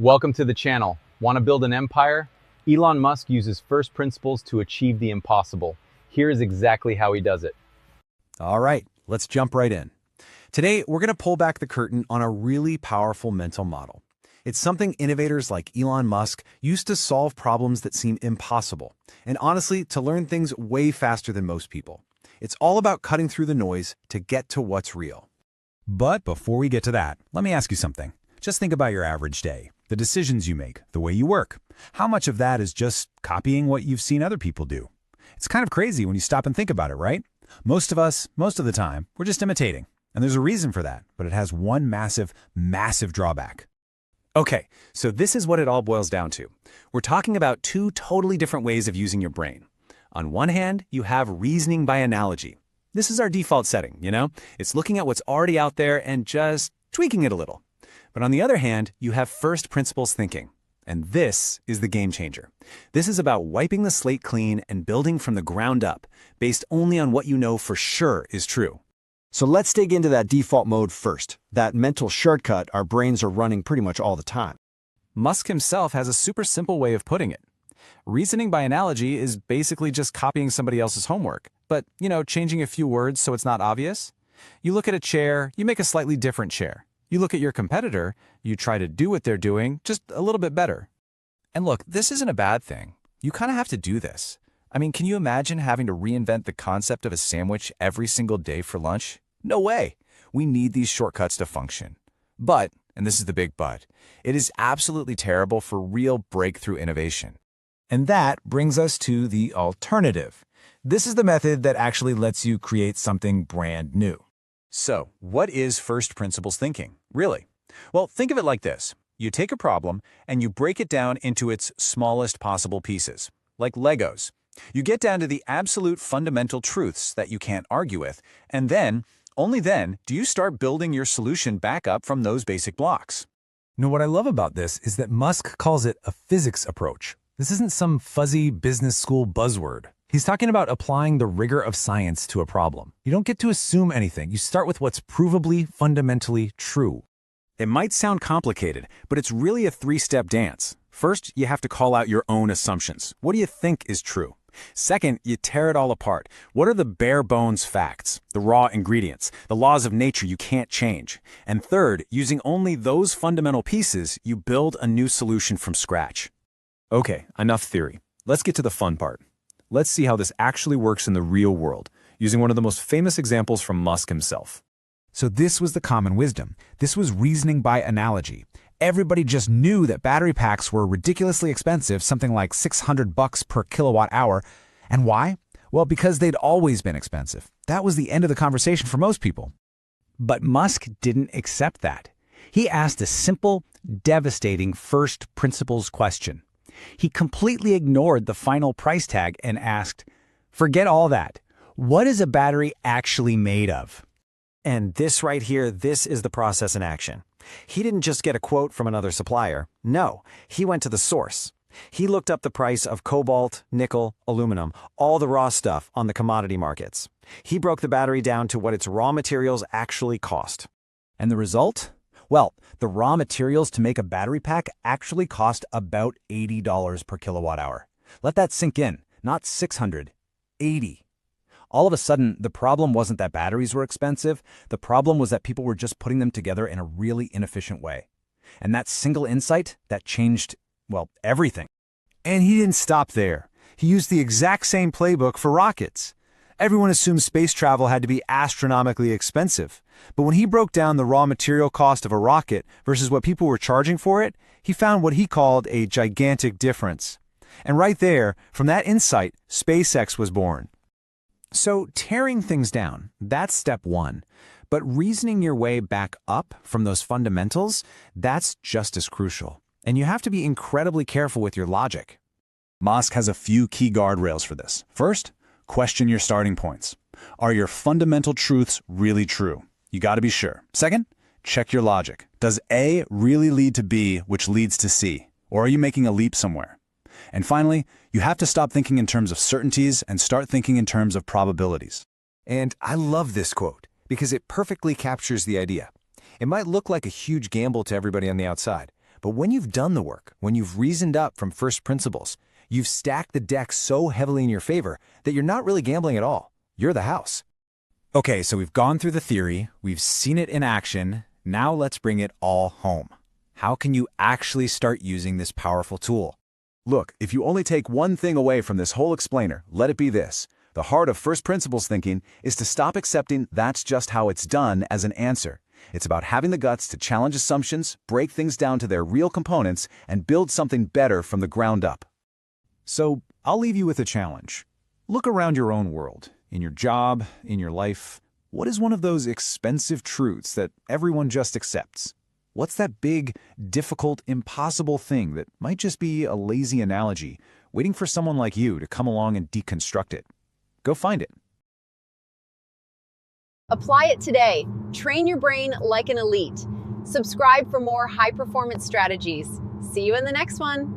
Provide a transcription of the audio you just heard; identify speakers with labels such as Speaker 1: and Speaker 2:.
Speaker 1: Welcome to the channel. Want to build an empire? Elon Musk uses first principles to achieve the impossible. Here is exactly how he does it.
Speaker 2: All right, let's jump right in. Today, we're going to pull back the curtain on a really powerful mental model. It's something innovators like Elon Musk used to solve problems that seem impossible, and honestly, to learn things way faster than most people. It's all about cutting through the noise to get to what's real. But before we get to that, let me ask you something. Just think about your average day, the decisions you make, the way you work. How much of that is just copying what you've seen other people do? It's kind of crazy when you stop and think about it, right? Most of us, most of the time, we're just imitating. And there's a reason for that, but it has one massive, massive drawback. Okay, so this is what it all boils down to. We're talking about two totally different ways of using your brain. On one hand, you have reasoning by analogy. This is our default setting, you know? It's looking at what's already out there and just tweaking it a little. But on the other hand, you have first principles thinking. And this is the game changer. This is about wiping the slate clean and building from the ground up, based only on what you know for sure is true.
Speaker 3: So let's dig into that default mode first, that mental shortcut our brains are running pretty much all the time.
Speaker 2: Musk himself has a super simple way of putting it. Reasoning by analogy is basically just copying somebody else's homework, but, changing a few words so it's not obvious. You look at a chair, you make a slightly different chair. You look at your competitor, you try to do what they're doing, just a little bit better. And look, this isn't a bad thing. You kind of have to do this. I mean, can you imagine having to reinvent the concept of a sandwich every single day for lunch? No way. We need these shortcuts to function. But, and this is the big but, it is absolutely terrible for real breakthrough innovation. And that brings us to the alternative. This is the method that actually lets you create something brand new. So, what is first principles thinking, really? Well, think of it like this. You take a problem and you break it down into its smallest possible pieces, like Legos. You get down to the absolute fundamental truths that you can't argue with, and then, only then, do you start building your solution back up from those basic blocks. What I love about this is that Musk calls it a physics approach. This isn't some fuzzy business school buzzword. He's talking about applying the rigor of science to a problem. You don't get to assume anything. You start with what's provably, fundamentally true. It might sound complicated, but it's really a three-step dance. First, you have to call out your own assumptions. What do you think is true? Second, you tear it all apart. What are the bare bones facts, the raw ingredients, the laws of nature you can't change? And third, using only those fundamental pieces, you build a new solution from scratch. Okay, enough theory. Let's get to the fun part. Let's see how this actually works in the real world, using one of the most famous examples from Musk himself. So this was the common wisdom. This was reasoning by analogy. Everybody just knew that battery packs were ridiculously expensive, something like $600 per kilowatt hour. And why? Well, because they'd always been expensive. That was the end of the conversation for most people. But Musk didn't accept that. He asked a simple, devastating first principles question. He completely ignored the final price tag and asked, forget all that. What is a battery actually made of?
Speaker 3: And this right here, this is the process in action. He didn't just get a quote from another supplier. No, he went to the source. He looked up the price of cobalt, nickel, aluminum, all the raw stuff on the commodity markets. He broke the battery down to what its raw materials actually cost.
Speaker 2: And the result? Well, the raw materials to make a battery pack actually cost about $80 per kilowatt hour. Let that sink in. Not 600, 80. All of a sudden, the problem wasn't that batteries were expensive. The problem was that people were just putting them together in a really inefficient way. And that single insight, that changed, everything. And he didn't stop there. He used the exact same playbook for rockets. Everyone assumed space travel had to be astronomically expensive. But when he broke down the raw material cost of a rocket versus what people were charging for it, he found what he called a gigantic difference. And right there, from that insight, SpaceX was born. So tearing things down, that's step one. But reasoning your way back up from those fundamentals, that's just as crucial. And you have to be incredibly careful with your logic. Musk has a few key guardrails for this. First, question your starting points. Are your fundamental truths really true? You got to be sure. Second, check your logic. Does A really lead to B, which leads to C? Or are you making a leap somewhere? And finally, you have to stop thinking in terms of certainties and start thinking in terms of probabilities. And I love this quote because it perfectly captures the idea. It might look like a huge gamble to everybody on the outside,
Speaker 4: But when you've done the work, when you've reasoned up from first principles, you've stacked the deck so heavily in your favor that you're not really gambling at all. You're the house.
Speaker 2: Okay, so we've gone through the theory, we've seen it in action, now let's bring it all home. How can you actually start using this powerful tool?
Speaker 5: Look, if you only take one thing away from this whole explainer, let it be this. The heart of first principles thinking is to stop accepting "that's just how it's done" as an answer. It's about having the guts to challenge assumptions, break things down to their real components, and build something better from the ground up.
Speaker 2: So I'll leave you with a challenge. Look around your own world, in your job, in your life. What is one of those expensive truths that everyone just accepts? What's that big, difficult, impossible thing that might just be a lazy analogy, waiting for someone like you to come along and deconstruct it? Go find it.
Speaker 6: Apply it today. Train your brain like an elite. Subscribe for more high-performance strategies. See you in the next one.